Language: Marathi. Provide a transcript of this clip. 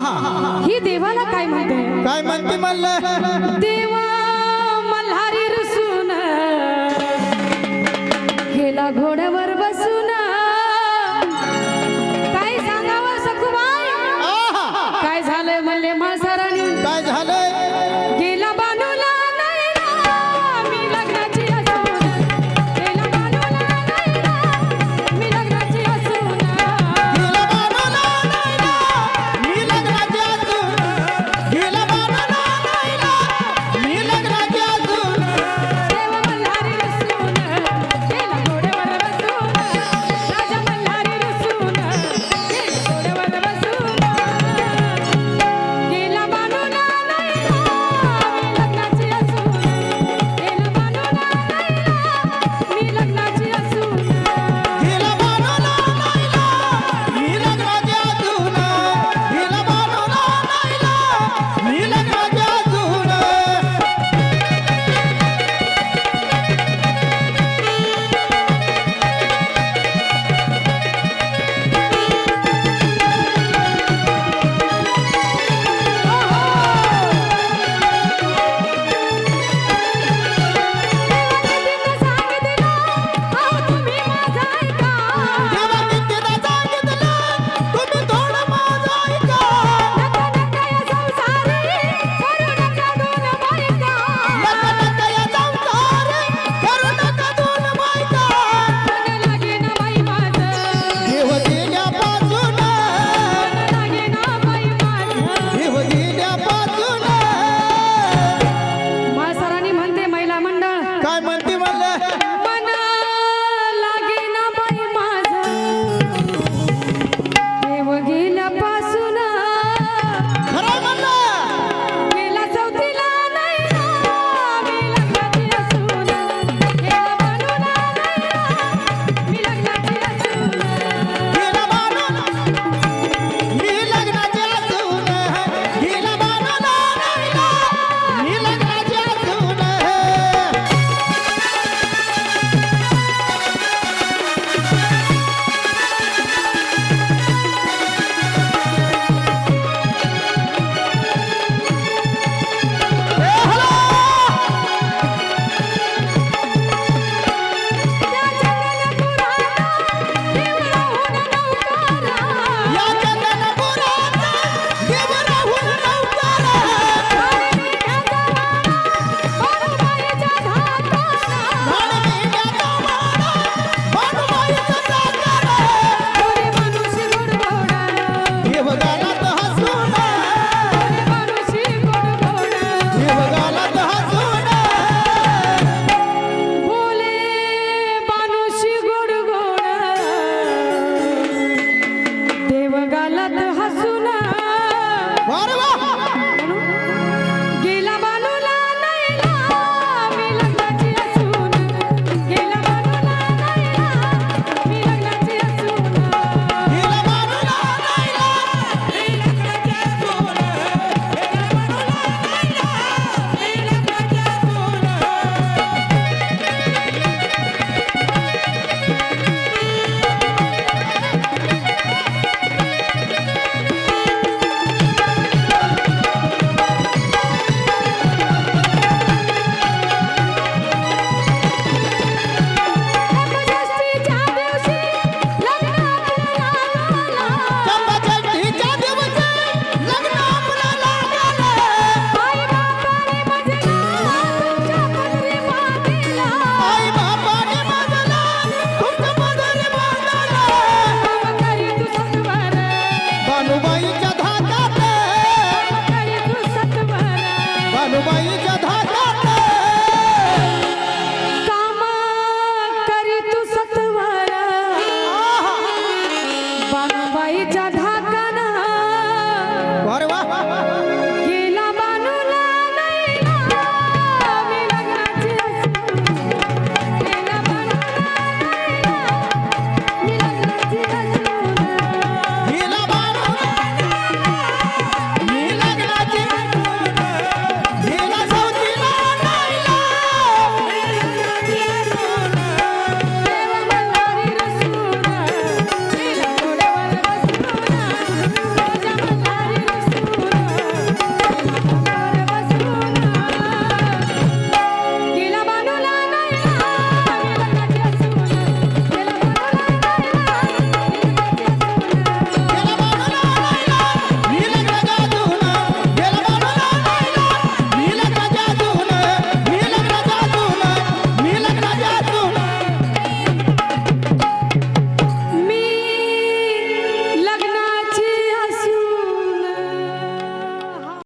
ही देवाला काय म्हणते? काय म्हणते म्हणलं? देवा मल्हारी रुसून गेला घोड्यावर बसून, काय सांगावं सखूबाई? काय झालंय म्हणले माळसरांनी? काय झालंय? गेला बानूला नैना मी लग्नाची असून, गेला बानूला नैना मी लग्नाची असून, गेला बानूला नैना मी लग्नाची असून, गेला बानूला नैना मी लग्नाची असून, देवा मल्हारी रुसून गेला घोड्यावर बसून, राजा मल्हारी रुसून गेला घोड्यावर बसून, गेला बानूला नैना मी लग्नाची असून, गेला बानूला नैना मी लग्नाची असून, गेला बानूला नैना मी लग्नाची असून, गेला बानूला नैना मी लग्नाची असून. देवा कितीदा सांगितलं, तुम्ही थोडं माझं ऐका. नका नका या संसार करू नका दोन बायका. देव गेल्यापासून, देव गेल्यापासून. माळसरांनी म्हणते महिला मंडळ, काय म्हणते म्हणलं? मन लागेना बाई माझं, देव गेल्यापासून, खरं म्हणलं. गेला चौथीला नैना मी लग्नाची असून, गेला बानूला नैना मी लग्नाची असून, गेला बानूला मी लग्नाची असून, गेला बानूला नैना मी लग्नाची असून. या चंदनपुरात देव राहून नवकार. भाडमेंढ्याचा मारा, भानुबाईचा साकार. देव गालात हसून, देव गालात हसून. वर वा. गेला बानूला नैना मी लग्नाची असून, गेला बानूला नैना मी लग्नाची असून, गेला बानूला नैना मी लग्नाची असून, गेला बानूला नैना मी लग्नाची असून. जन्मषष्ठीच्या दिवशी लग्न आपल्याला झालं. चंपाषष्ठीच्या दिवशी लग्न आपलं लागलं. आई बापाने मजला तुमच्या पदरी बांधिला, आई बापाने माझला तुमच्या पदरी बांधलं. काम करी तू सत्वर, भानुबाईच्या धाकात, काम करी तू सत्वर, भानुबाईच्या धाकात. काम करी तू सत्वर, बानुबाईच्या